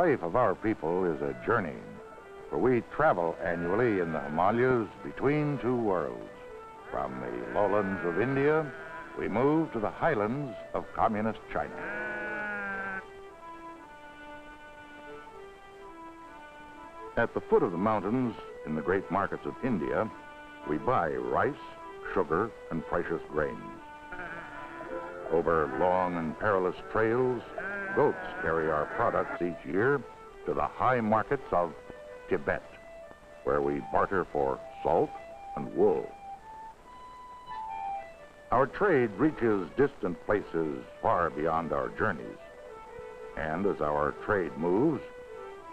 life of our people is a journey, for we travel annually in the Himalayas between two worlds. From the lowlands of India, we move to the highlands of communist China. At the foot of the mountains, in the great markets of India, we buy rice, sugar, and precious grains. Over long and perilous trails, goats carry our products each year to the high markets of Tibet, where we barter for salt and wool. Our trade reaches distant places far beyond our journeys, and as our trade moves,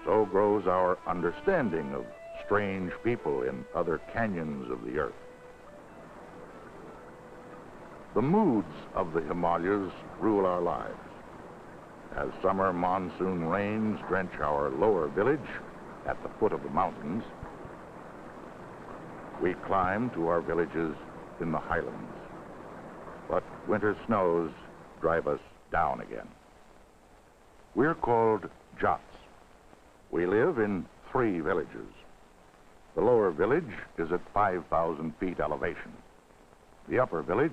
so grows our understanding of strange people in other canyons of the earth. The moods of the Himalayas rule our lives. As summer monsoon rains drench our lower village at the foot of the mountains, we climb to our villages in the highlands. But winter snows drive us down again. We're called Jats. We live in 3 villages. The lower village is at 5,000 feet elevation. The upper village,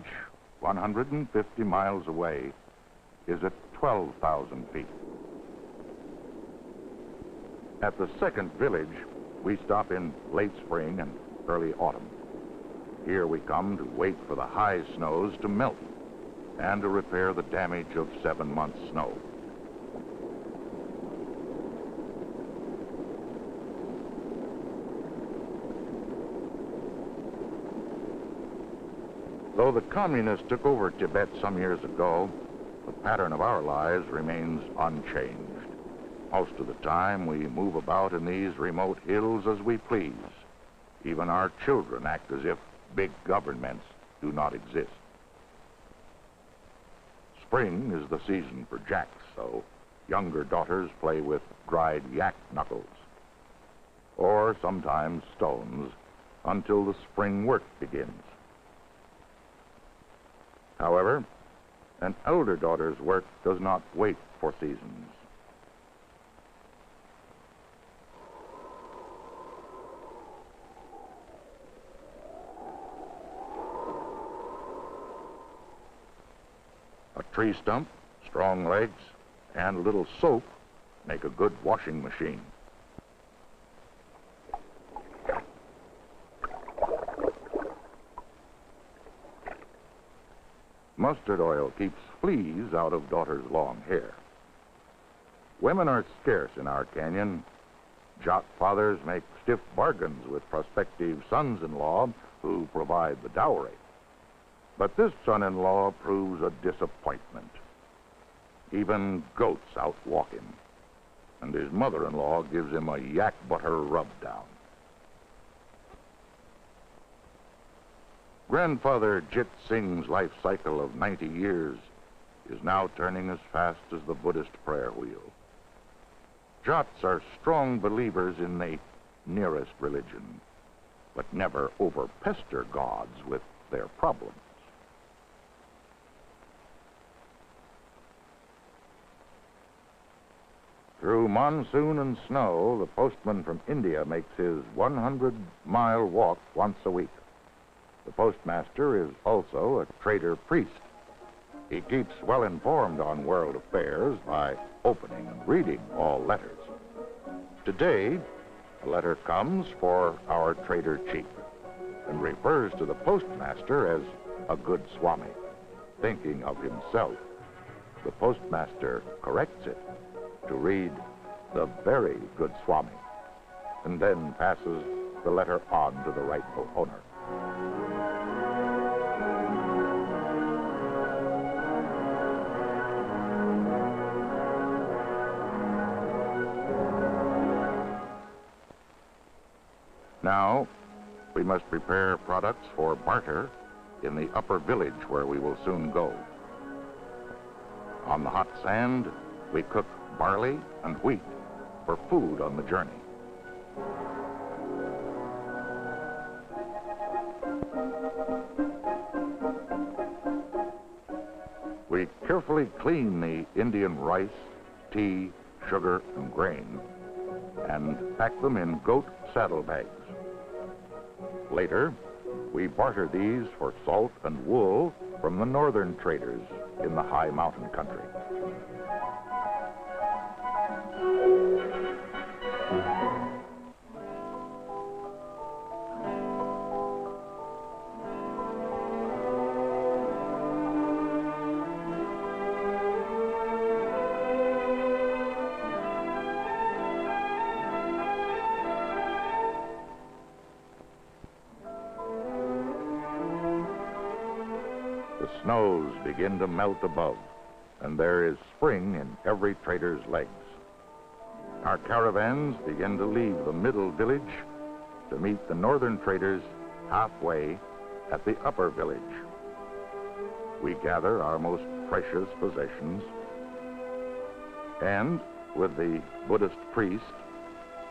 150 miles away, is at 12,000 feet. At the second village, we stop in late spring and early autumn. Here we come to wait for the high snows to melt and to repair the damage of 7 months' snow. Though the communists took over Tibet some years ago, the pattern of our lives remains unchanged. Most of the time, we move about in these remote hills as we please. Even our children act as if big governments do not exist. Spring is the season for jacks, so younger daughters play with dried yak knuckles, or sometimes stones, until the spring work begins. However, an elder daughter's work does not wait for seasons. A tree stump, strong legs, and a little soap make a good washing machine. Mustard oil keeps fleas out of daughter's long hair. Women are scarce in our canyon. Jat fathers make stiff bargains with prospective sons-in-law who provide the dowry. But this son-in-law proves a disappointment. Even goats outwalk him, and his mother-in-law gives him a yak butter rub-down. Grandfather Jit Singh's life cycle of 90 years is now turning as fast as the Buddhist prayer wheel. Jats are strong believers in the nearest religion, but never overpester gods with their problems. Through monsoon and snow, the postman from India makes his 100-mile walk once a week. The postmaster is also a trader priest. He keeps well informed on world affairs by opening and reading all letters. Today, a letter comes for our trader chief and refers to the postmaster as a good swami. Thinking of himself, the postmaster corrects it to read the very good swami, and then passes the letter on to the rightful owner. Now, we must prepare products for barter in the upper village where we will soon go. On the hot sand, we cook barley and wheat for food on the journey. We carefully clean the Indian rice, tea, sugar, and grain, and pack them in goat saddlebags. Later, we barter these for salt and wool from the northern traders in the high mountain country. The snows begin to melt above, and there is spring in every trader's legs. Our caravans begin to leave the middle village to meet the northern traders halfway at the upper village. We gather our most precious possessions, and with the Buddhist priest,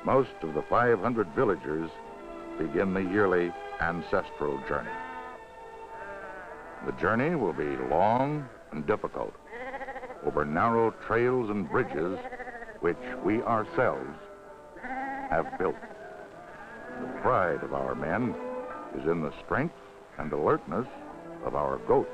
most of the 500 villagers begin the yearly ancestral journey. The journey will be long and difficult over narrow trails and bridges which we ourselves have built. The pride of our men is in the strength and alertness of our goats.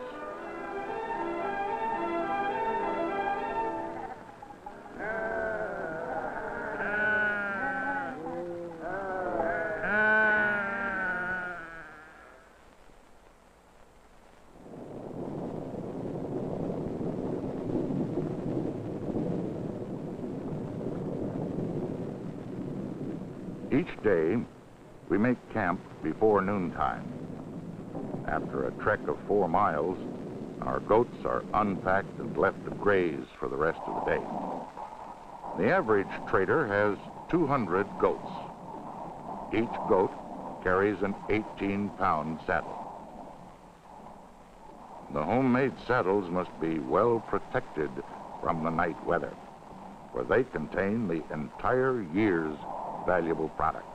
Each day, we make camp before noontime. After a trek of 4 miles, our goats are unpacked and left to graze for the rest of the day. The average trader has 200 goats. Each goat carries an 18-pound saddle. The homemade saddles must be well protected from the night weather, for they contain the entire year's valuable products.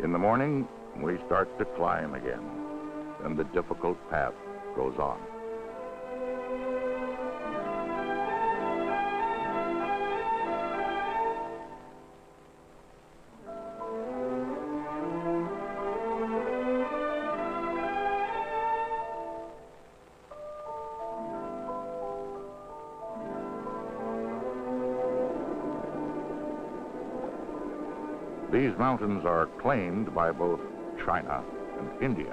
In the morning, we start to climb again, and the difficult path goes on. These mountains are claimed by both China and India.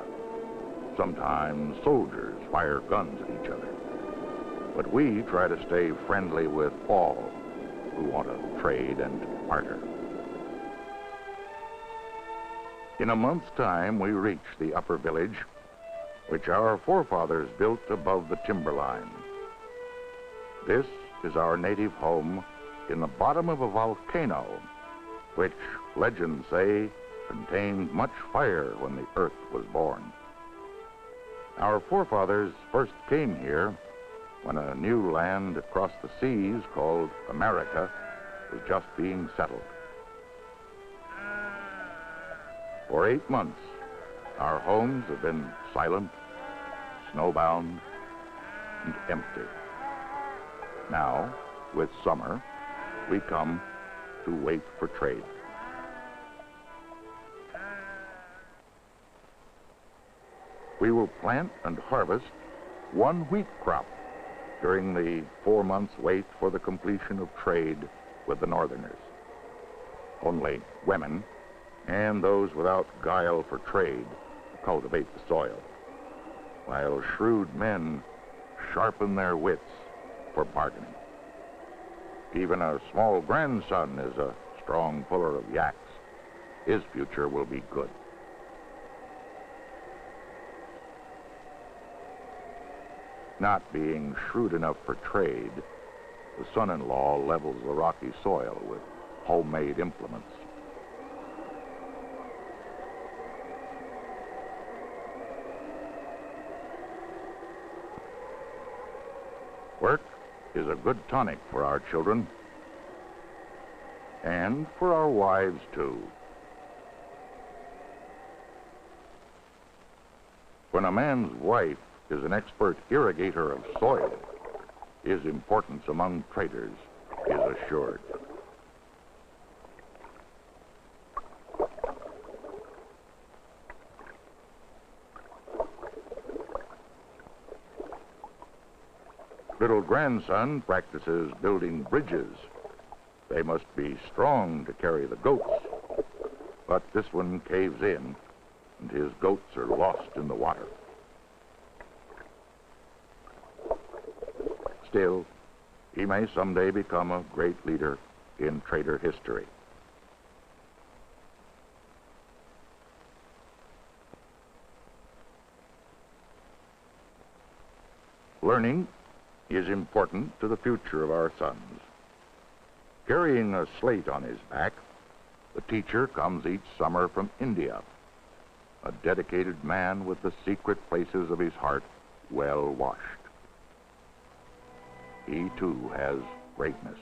Sometimes soldiers fire guns at each other. But we try to stay friendly with all who want to trade and barter. In a month's time, we reach the upper village, which our forefathers built above the timberline. This is our native home in the bottom of a volcano, which legends say contained much fire when the earth was born. Our forefathers first came here when a new land across the seas called America was just being settled. For 8 months, our homes have been silent, snowbound, and empty. Now, with summer, we come to wait for trade. We will plant and harvest 1 wheat crop during the 4 months wait for the completion of trade with the northerners. Only women and those without guile for trade cultivate the soil, while shrewd men sharpen their wits for bargaining. Even a small grandson is a strong puller of yaks. His future will be good. Not being shrewd enough for trade, the son-in-law levels the rocky soil with homemade implements. Work is a good tonic for our children and for our wives too. When a man's wife is an expert irrigator of soil, his importance among traders is assured. Little grandson practices building bridges. They must be strong to carry the goats. But this one caves in, and his goats are lost in the water. Still, he may someday become a great leader in trader history. Learning is important to the future of our sons. Carrying a slate on his back, the teacher comes each summer from India, a dedicated man with the secret places of his heart well washed. He, too, has greatness.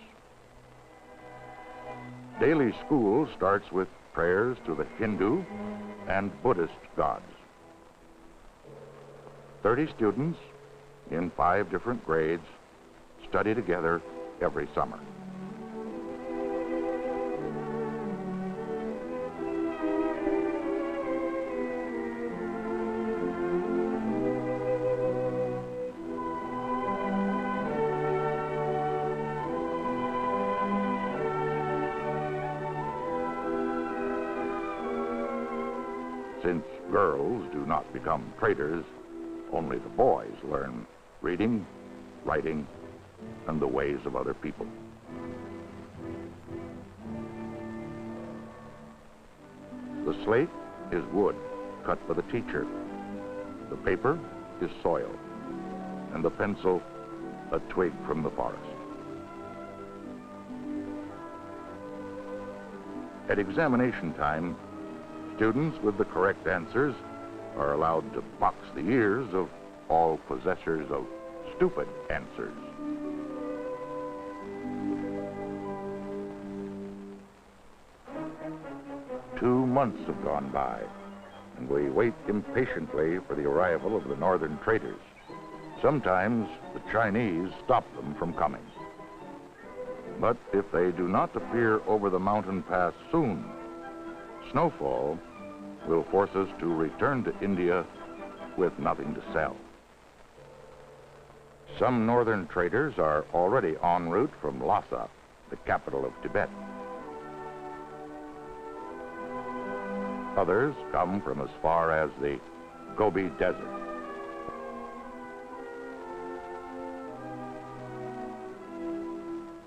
Daily school starts with prayers to the Hindu and Buddhist gods. 30 students in 5 different grades study together every summer. Since girls do not become traders, only the boys learn reading, writing, and the ways of other people. The slate is wood cut by the teacher. The paper is soil, and the pencil a twig from the forest. At examination time, students with the correct answers are allowed to box the ears of all possessors of stupid answers. Two months have gone by, and we wait impatiently for the arrival of the northern traders. Sometimes the Chinese stop them from coming. But if they do not appear over the mountain pass soon, snowfall will force us to return to India with nothing to sell. Some northern traders are already en route from Lhasa, the capital of Tibet. Others come from as far as the Gobi Desert.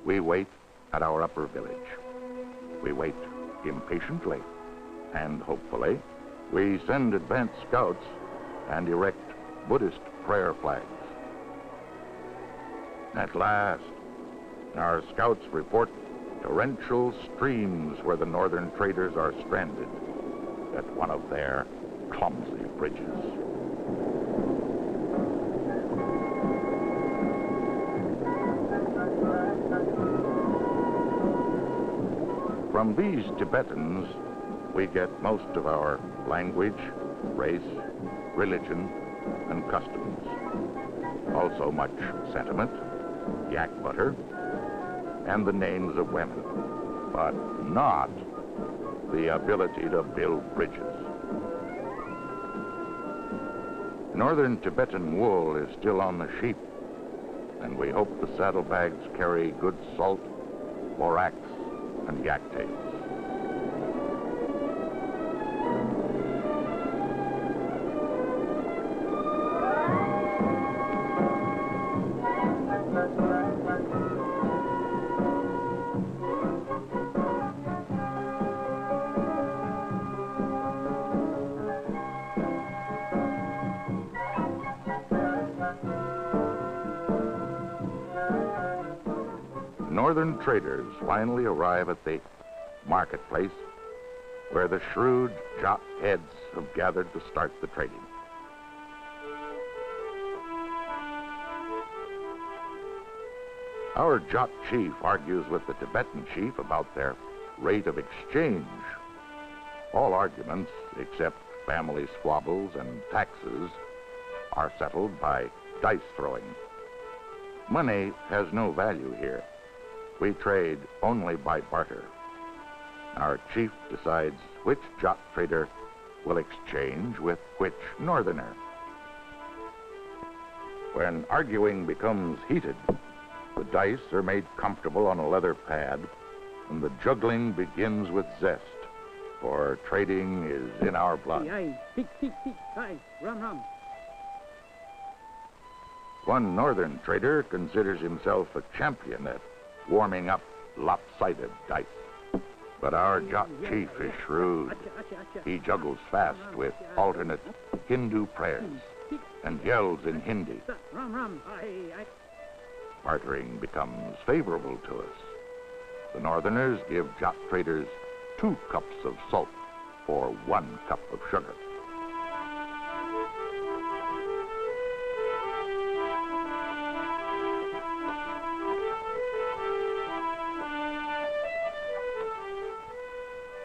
We wait at our upper village. We wait impatiently, and hopefully we send advance scouts and erect Buddhist prayer flags. At last, our scouts report torrential streams where the northern traders are stranded at one of their clumsy bridges. From these Tibetans, we get most of our language, race, religion, and customs. Also much sentiment, yak butter, and the names of women, but not the ability to build bridges. Northern Tibetan wool is still on the sheep, and we hope the saddlebags carry good salt, borax, and yak tails. Northern traders finally arrive at the marketplace where the shrewd Jat heads have gathered to start the trading. Our Jat chief argues with the Tibetan chief about their rate of exchange. All arguments, except family squabbles and taxes, are settled by dice throwing. Money has no value here. We trade only by barter. Our chief decides which jot trader will exchange with which northerner. When arguing becomes heated, the dice are made comfortable on a leather pad, and the juggling begins with zest, for trading is in our blood. One northern trader considers himself a champion at warming up lopsided dice. But our jot chief is shrewd. He juggles fast with alternate Hindu prayers and yells in Hindi. Bartering becomes favorable to us. The northerners give jot traders 2 cups of salt for 1 cup of sugar.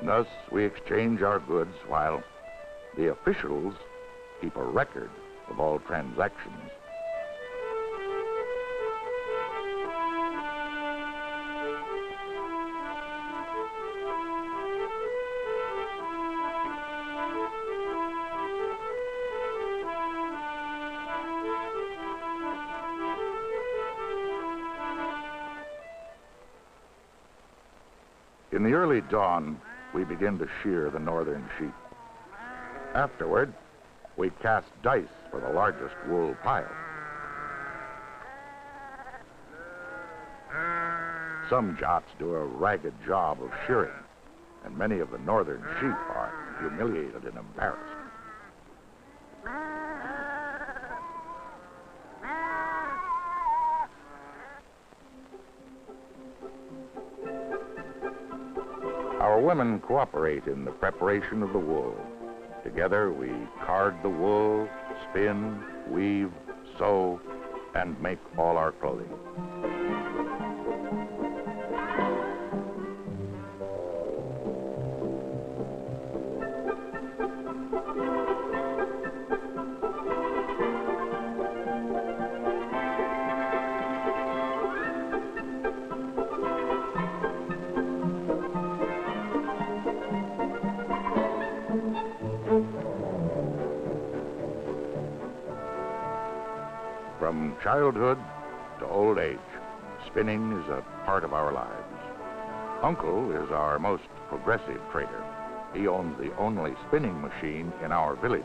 Thus, we exchange our goods while the officials keep a record of all transactions. In the early dawn, we begin to shear the northern sheep. Afterward, we cast dice for the largest wool pile. Some jots do a ragged job of shearing, and many of the northern sheep are humiliated and embarrassed. Our women cooperate in the preparation of the wool. Together we card the wool, spin, weave, sew, and make all our clothing. From childhood to old age, spinning is a part of our lives. Uncle is our most progressive trader. He owns the only spinning machine in our village.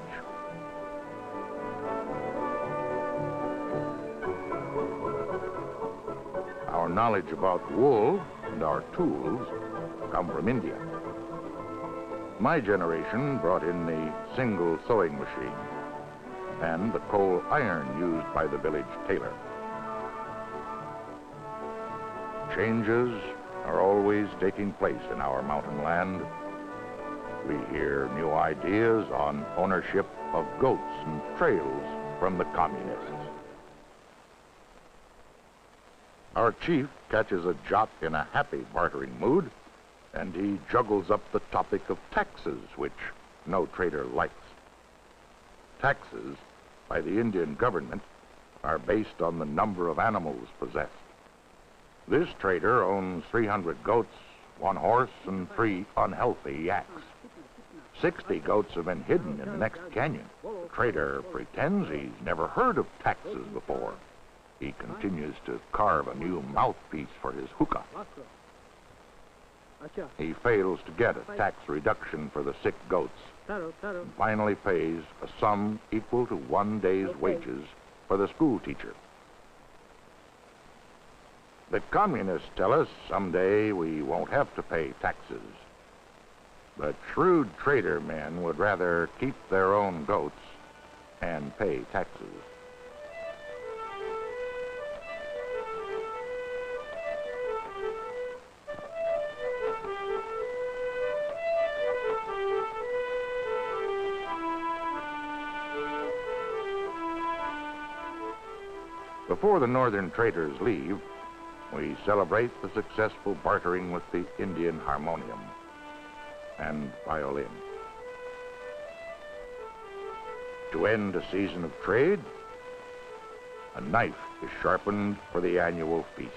Our knowledge about wool and our tools come from India. My generation brought in the single sewing machine and the coal iron used by the village tailor. Changes are always taking place in our mountain land. We hear new ideas on ownership of goats and trails from the communists. Our chief catches a jot in a happy bartering mood, and he juggles up the topic of taxes, which no trader likes. Taxes by the Indian government are based on the number of animals possessed. This trader owns 300 goats, 1 horse, and 3 unhealthy yaks. 60 goats have been hidden in the next canyon. The trader pretends he's never heard of taxes before. He continues to carve a new mouthpiece for his hookah. He fails to get a tax reduction for the sick goats, and finally pays a sum equal to 1 day's wages for the school teacher. The communists tell us someday we won't have to pay taxes. But shrewd trader men would rather keep their own goats and pay taxes. Before the northern traders leave, we celebrate the successful bartering with the Indian harmonium and violin. To end a season of trade, a knife is sharpened for the annual feast.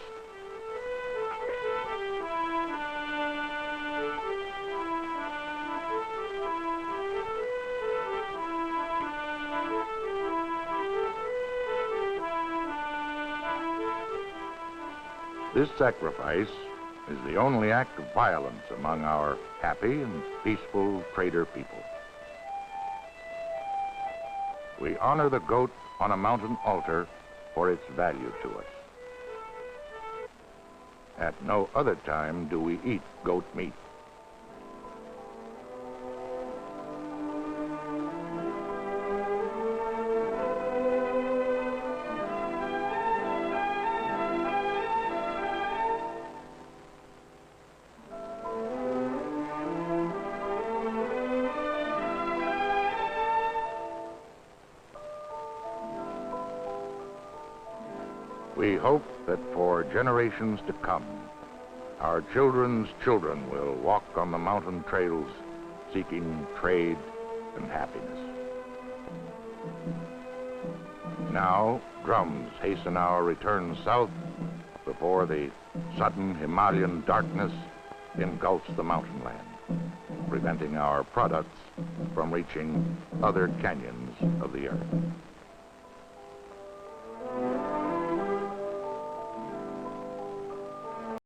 This sacrifice is the only act of violence among our happy and peaceful trader people. We honor the goat on a mountain altar for its value to us. At no other time do we eat goat meat. We hope that for generations to come, our children's children will walk on the mountain trails seeking trade and happiness. Now, drums hasten our return south before the sudden Himalayan darkness engulfs the mountain land, preventing our products from reaching other canyons of the earth.